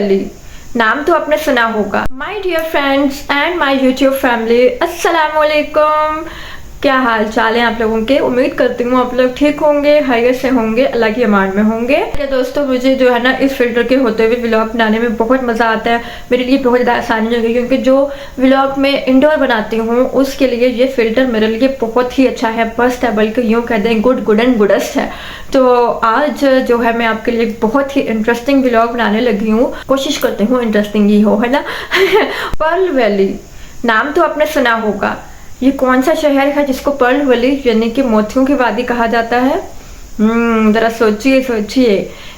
Valley नाम तो आपने सुना होगा। My dear friends and my YouTube family, अस्सलाम वालेकुम। क्या हाल चाल है आप लोगों के? उम्मीद करती हूँ आप लोग ठीक होंगे, खैरियत से होंगे, अल्लाह की अमान में होंगे। क्या दोस्तों, मुझे जो है ना इस फिल्टर के होते हुए व्लॉग बनाने में बहुत मज़ा आता है। मेरे लिए बहुत ज़्यादा आसानी हो गई क्योंकि जो व्लॉग में इंडोर बनाती हूँ उसके लिए ये फिल्टर मेरे लिए बहुत ही अच्छा है, बेस्ट है, बल्कि यूँ कह दें गुड एंड गुडेस्ट है। तो आज जो है मैं आपके लिए बहुत ही इंटरेस्टिंग व्लॉग बनाने लगी हूँ। कोशिश करती हूँ इंटरेस्टिंग ही हो, है ना। पर्ल वैली नाम तो आपने सुना होगा। ये कौन सा शहर है जिसको पर्ल वैली यानी कि मोतियों की वादी कहा जाता है? जरा सोचिए।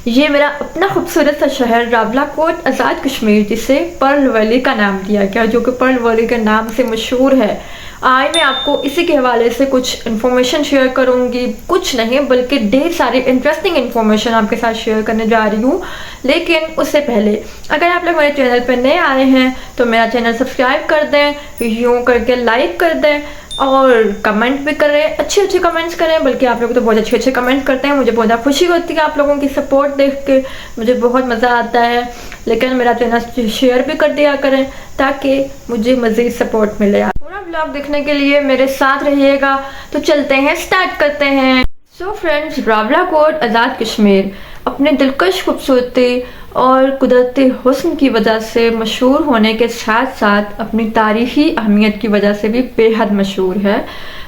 ये मेरा अपना खूबसूरत सा शहर रावलाकोट आज़ाद कश्मीर, जिसे पर्ल वैली का नाम दिया गया, जो कि पर्ल वैली के नाम से मशहूर है। आज मैं आपको इसी के हवाले से कुछ इन्फॉर्मेशन शेयर करूंगी, कुछ नहीं बल्कि ढेर सारी इंटरेस्टिंग इन्फॉर्मेशन आपके साथ शेयर करने जा रही हूँ। लेकिन उससे पहले अगर आप लोग मेरे चैनल पर नए आए हैं तो मेरा चैनल सब्सक्राइब कर दें, यूँ करके लाइक कर दें और कमेंट भी करें, अच्छे कमेंट्स करें। बल्कि आप लोग तो बहुत अच्छे कमेंट करते हैं, मुझे बहुत ज़्यादा खुशी होती है आप लोगों की सपोर्ट देख के, मुझे बहुत मज़ा आता है। लेकिन मेरा चैनल शेयर भी कर दिया करें ताकि मुझे मज़ीद सपोर्ट मिले। पूरा व्लॉग देखने के लिए मेरे साथ रहिएगा। तो चलते हैं, स्टार्ट करते हैं। सो फ्रेंड्स, रावलाकोट आज़ाद कश्मीर अपने दिलकश खूबसूरती और कुदरती हुस्न की वजह से मशहूर होने के साथ साथ अपनी तारीख़ी अहमियत की वजह से भी बेहद मशहूर है।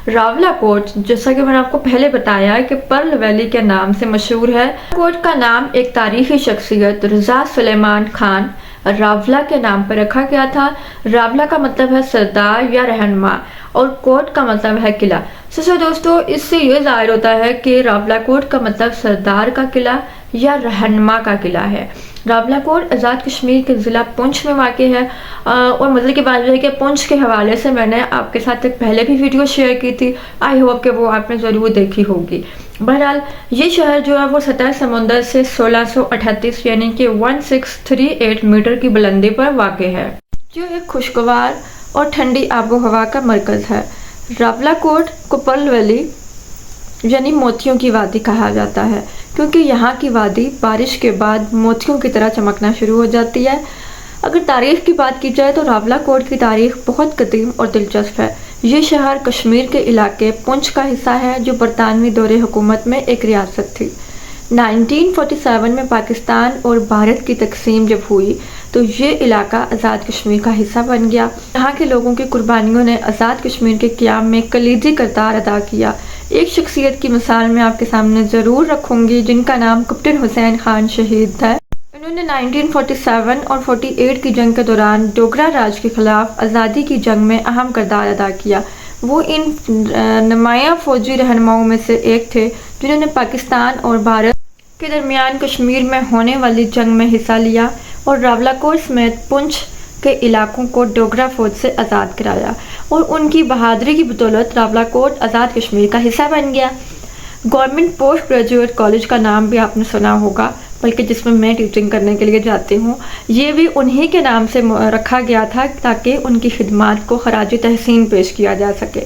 रावलाकोट, जैसा कि मैंने आपको पहले बताया कि पर्ल वैली के नाम से मशहूर है। कोट का नाम एक तारीख़ी शख्सियत रज़ा सुलेमान खान रावला के नाम पर रखा गया था। रावला का मतलब है सरदार या रहनुमा और कोट का मतलब है किला। सो दोस्तों, इससे ये ज़ाहिर होता है कि रावलाकोट का मतलब सरदार का किला या रहनुमा का किला है। रावलाकोट आज़ाद कश्मीर के ज़िला पुंछ में वाक़ है। और मज़े की बात यह है कि पुंछ के हवाले से मैंने आपके साथ एक पहले भी वीडियो शेयर की थी। आई होप कि वो आपने ज़रूर देखी होगी। बहरहाल ये शहर जो है वो सतह समुंदर से 1638 यानी कि 1638 मीटर की बुलंदी पर वाक़ है, जो एक खुशगवार और ठंडी आबो हवा का मरकज़ है। रावलाकोट को पर्ल वैली यानी मोतियों की वादी कहा जाता है क्योंकि यहाँ की वादी बारिश के बाद मोतियों की तरह चमकना शुरू हो जाती है। अगर तारीख़ की बात की जाए तो रावलाकोट की तारीख़ बहुत कदीम और दिलचस्प है। ये शहर कश्मीर के इलाके पुंछ का हिस्सा है जो बरतानवी दौरे हुकूमत में एक रियासत थी। 1947 में पाकिस्तान और भारत की तकसीम जब हुई तो ये इलाका आज़ाद कश्मीर का हिस्सा बन गया। यहाँ के लोगों की कुर्बानियों ने आज़ाद कश्मीर के क़याम में कलीदी किरदार अदा किया। एक शख्सियत की मिसाल मैं आपके सामने ज़रूर रखूँगी जिनका नाम कैप्टन हुसैन खान शहीद था। उन्होंने 1947 और 48 की जंग के दौरान डोगरा राज के खिलाफ आज़ादी की जंग में अहम किरदार अदा किया। वो इन नुमाया फौजी रहनुमाओं में से एक थे जिन्होंने पाकिस्तान और भारत के दरमियान कश्मीर में होने वाली जंग में हिस्सा लिया और रावलाकोट समेत पुंछ के इलाकों को डोगरा फौज से आज़ाद कराया और उनकी बहादुरी की बदौलत रावलाकोट आज़ाद कश्मीर का हिस्सा बन गया। गवर्नमेंट पोस्ट ग्रेजुएट कॉलेज का नाम भी आपने सुना होगा, बल्कि जिसमें मैं टीचिंग करने के लिए जाती हूँ, ये भी उन्हीं के नाम से रखा गया था ताकि उनकी खिदमात को खराज तहसीन पेश किया जा सके।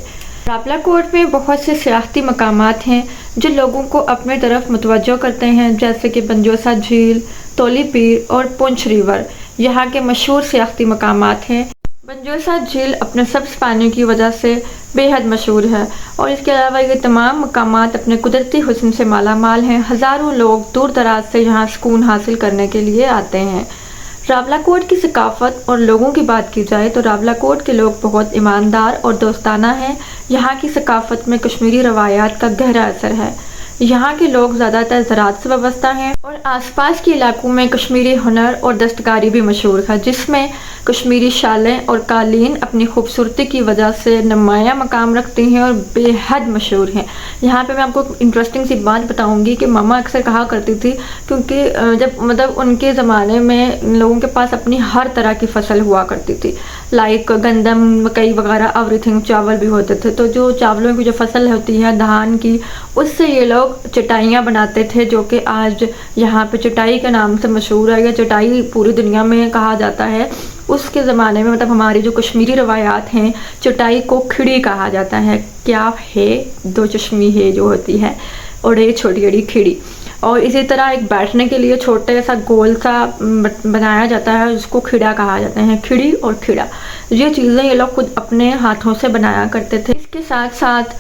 रावलाकोट में बहुत से सियाहती मकामात हैं जो लोगों को अपने तरफ मुतवज्जो करते हैं, जैसे कि बंजोसा झील, तोली पीर और पुंछ रिवर यहाँ के मशहूर सियाहती मकामात हैं। बंजोसा झील अपने सब्ज़ पानी की वजह से बेहद मशहूर है और इसके अलावा ये तमाम मकामात अपने कुदरती हुस्न से माला माल हैं। हज़ारों लोग दूर दराज से यहाँ सुकून हासिल करने के लिए आते हैं। रावलाकोट की सकाफ़त और लोगों की बात की जाए तो रावलाकोट के लोग बहुत ईमानदार और दोस्ताना हैं। यहाँ की सकाफ़त में कश्मीरी रवायात का गहरा असर है। यहाँ के लोग ज़्यादातर ज़राअत से वाबस्ता हैं और आसपास के इलाकों में कश्मीरी हुनर और दस्तकारी भी मशहूर है, जिसमें कश्मीरी शालें और कालीन अपनी खूबसूरती की वजह से नुमाया मकाम रखती हैं और बेहद मशहूर हैं। यहाँ पे मैं आपको इंटरेस्टिंग सी बात बताऊँगी कि मामा अक्सर कहा करती थी, क्योंकि जब उनके ज़माने में लोगों के पास अपनी हर तरह की फसल हुआ करती थी, लाइक गंदम, मकई वगैरह, एवरीथिंग, चावल भी होते थे। तो जो चावलों की जो फसल होती है धान की, उससे ये लोग चटाइयाँ बनाते थे, जो कि आज यहाँ पे चटाई के नाम से मशहूर है। या चटाई पूरी दुनिया में कहा जाता है। उसके ज़माने में मतलब हमारी जो कश्मीरी रवायात हैं, चटाई को खिड़ी कहा जाता है। क्या है, दो चश्मी है जो होती है, और ये छोटी बड़ी खिड़ी। اور اسی طرح ایک بیٹھنے کے لیے چھوٹے سا گول سا بنایا جاتا ہے، جس کو کھڑا کہا جاتا ہے، کھڑی اور کھڑا، یہ چیزیں یہ لوگ خود اپنے ہاتھوں سے بنایا کرتے تھے۔ اس کے ساتھ ساتھ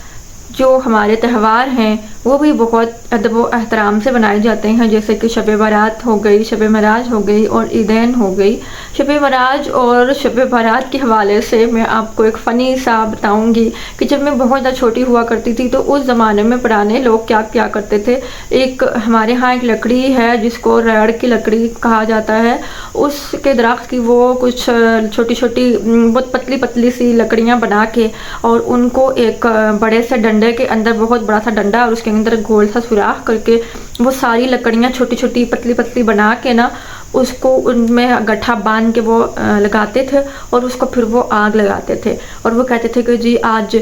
جو ہمارے تہوار ہیں وہ بھی بہت ادب و احترام سے بنائے جاتے ہیں، جیسے کہ شب برات ہو گئی، شب معراج ہو گئی اور عیدین ہو گئی۔ شب معراج اور شب برات کے حوالے سے میں آپ کو ایک فنی سا بتاؤں گی کہ جب میں بہت زیادہ چھوٹی ہوا کرتی تھی تو اس زمانے میں پرانے لوگ کیا کیا کرتے تھے، ایک ہمارے ہاں ایک لکڑی ہے جس کو ریڑ کی لکڑی کہا جاتا ہے، اس کے درخت کی وہ کچھ چھوٹی چھوٹی بہت پتلی پتلی سی لکڑیاں بنا کے اور ان کو ایک بڑے سے ڈنڈے کے اندر، بہت بڑا سا ڈنڈا اور اس کے اندر گول سا سوراخ کر کے وہ ساری لکڑیاں چھوٹی چھوٹی پتلی پتلی بنا کے نا اس کو ان میں گٹھا باندھ کے وہ لگاتے تھے اور اس کو پھر وہ آگ لگاتے تھے اور وہ کہتے تھے کہ جی آج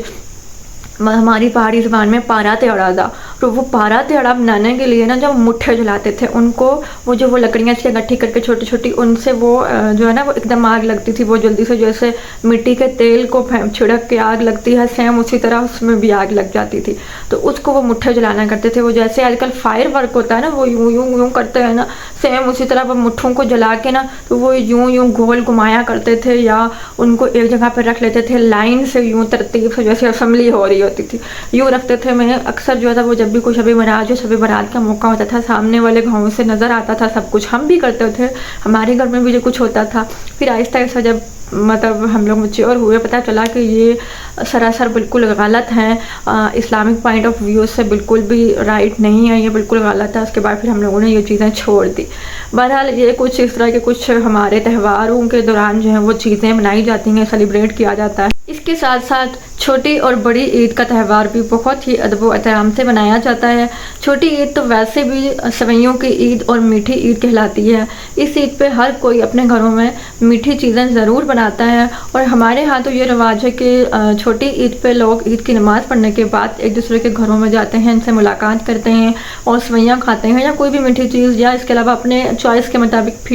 ہماری پہاڑی زبان میں پارا تیڑا دا، تو وہ پارا تیڑا بنانے کے لیے نا جب مٹھے جلاتے تھے ان کو، وہ جو وہ لکڑیاں سے گٹھی کر کے چھوٹی چھوٹی، ان سے وہ جو ہے نا وہ ایک دم آگ لگتی تھی، وہ جلدی سے جیسے مٹی کے تیل کو چھڑک کے آگ لگتی ہے سیم اسی طرح اس میں بھی آگ لگ جاتی تھی، تو اس کو وہ مٹھے جلانا کرتے تھے۔ وہ جیسے آج کل فائر ورک ہوتا ہے نا، وہ یوں یوں یوں کرتے ہیں نا، سیم اسی طرح وہ مٹھوں کو جلا کے نا تو وہ یوں یوں گول گھمایا کرتے تھے یا ان کو ایک جگہ پہ رکھ لیتے تھے لائن سے، یوں ترتیب سے جیسے اسمبلی ہو رہی ہوتی تھی یوں رکھتے تھے۔ میں اکثر جو ہے وہ جب بھی کوئی شب معراج یا شب برات کا موقع ہوتا تھا، سامنے والے گھروں سے نظر آتا تھا سب کچھ، ہم بھی کرتے تھے، ہمارے گھر میں بھی جو کچھ ہوتا تھا۔ پھر آہستہ آہستہ جب مطلب ہم لوگ میچور ہوئے، پتہ چلا کہ یہ سراسر بالکل غلط ہیں، اسلامک پوائنٹ آف ویو سے بالکل بھی رائٹ نہیں ہے، یہ بالکل غلط ہے۔ اس کے بعد پھر ہم لوگوں نے یہ چیزیں چھوڑ دی۔ بہرحال یہ کچھ اس طرح کے کچھ ہمارے تہواروں کے دوران جو ہیں وہ چیزیں منائی جاتی ہیں، سیلیبریٹ کیا جاتا ہے۔ اس کے ساتھ ساتھ چھوٹی اور بڑی عید کا تہوار بھی بہت ہی ادب و احترام سے منایا جاتا ہے۔ چھوٹی عید تو ویسے بھی سوئیوں کی عید اور میٹھی عید کہلاتی ہے۔ اس عید پہ ہر کوئی اپنے گھروں میں میٹھی چیزیں ضرور بناتا ہے، اور ہمارے ہاں تو یہ رواج ہے کہ چھوٹی عید پہ لوگ عید کی نماز پڑھنے کے بعد ایک دوسرے کے گھروں میں جاتے ہیں، ان سے ملاقات کرتے ہیں اور سوئیاں کھاتے ہیں یا کوئی بھی میٹھی چیز، یا اس کے علاوہ اپنے چوائس کے مطابق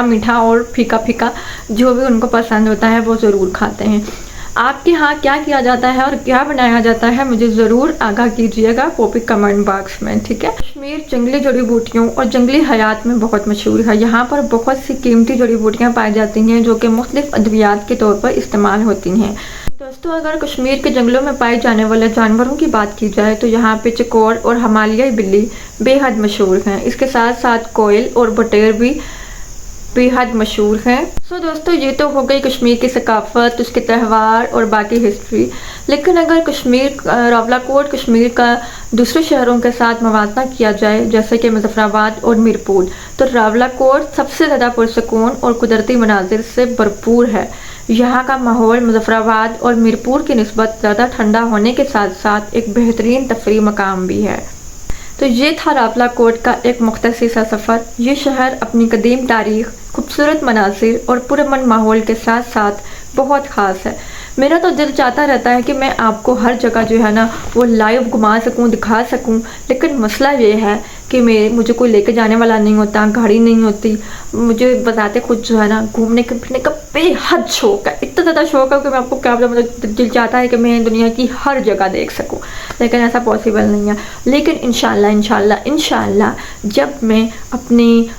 میٹھا اور پھیکا پھیکا جو بھی ان کو پسند ہوتا ہے وہ ضرور کھاتے ہیں۔ آپ کے ہاں کیا کیا جاتا ہے اور کیا بنایا جاتا ہے مجھے ضرور آگاہ کیجیے گا وہ بھی کمنٹ باکس میں، ٹھیک ہے۔ کشمیر جنگلی جڑی بوٹیوں اور جنگلی حیات میں بہت مشہور ہے۔ یہاں پر بہت سی قیمتی جڑی بوٹیاں پائی جاتی ہیں جو کہ مختلف ادویات کے طور پر استعمال ہوتی ہیں۔ دوستو اگر کشمیر کے جنگلوں میں پائے جانے والے جانوروں کی بات کی جائے تو یہاں پہ چکور اور ہمالیائی بلی بے حد مشہور ہیں۔ اس کے ساتھ ساتھ کوئل اور بٹیر بھی بے حد مشہور ہیں۔ دوستو یہ تو ہو گئی کشمیر کی ثقافت، اس کے تہوار اور باقی ہسٹری، لیکن اگر راولاکوٹ کشمیر کا دوسرے شہروں کے ساتھ موازنہ کیا جائے جیسے کہ مظفر آباد اور میرپور، تو راولاکوٹ سب سے زیادہ پرسکون اور قدرتی مناظر سے بھرپور ہے۔ یہاں کا ماحول مظفر آباد اور میرپور کی نسبت زیادہ ٹھنڈا ہونے کے ساتھ ساتھ ایک بہترین تفریح مقام بھی ہے۔ تو یہ تھا راولاکوٹ کا ایک مختصر سا سفر۔ یہ شہر اپنی قدیم تاریخ، خوبصورت مناظر اور پرامن ماحول کے ساتھ ساتھ بہت خاص ہے۔ میرا تو دل چاہتا رہتا ہے کہ میں آپ کو ہر جگہ جو ہے نا وہ لائیو گھما سکوں، دکھا سکوں، لیکن مسئلہ یہ ہے کہ مجھے کوئی لے کے جانے والا نہیں ہوتا، گاڑی نہیں ہوتی۔ مجھے بتاتے خود جو ہے نا گھومنے پھرنے کا بے حد شوق ہے، اتنا زیادہ شوق ہے کہ میں آپ کو کیا بتاؤں، مجھے دل چاہتا ہے کہ میں دنیا کی ہر جگہ دیکھ سکوں، لیکن ایسا پاسبل نہیں ہے۔ لیکن انشاءاللہ جب میں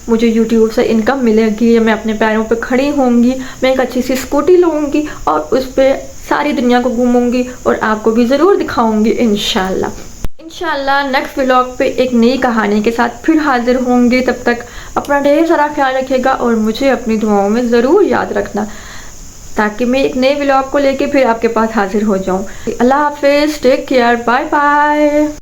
مجھے یوٹیوب سے انکم ملے گی، میں اپنے پیروں پہ کھڑی ہوں گی، میں ایک اچھی سی اسکوٹی لوں گی اور اس پہ ساری دنیا کو گھوموں گی اور آپ کو بھی ضرور دکھاؤں گی انشاءاللہ نیکسٹ ولاگ پہ ایک نئی کہانی کے ساتھ پھر حاضر ہوں گی۔ تب تک اپنا ڈھیر سارا خیال رکھے گا اور مجھے اپنی دعاؤں میں ضرور یاد رکھنا تاکہ میں ایک نئے ولاگ کو لے کے پھر آپ کے پاس حاضر ہو جاؤں۔ اللہ حافظ، ٹیک کیئر، بائے بائے۔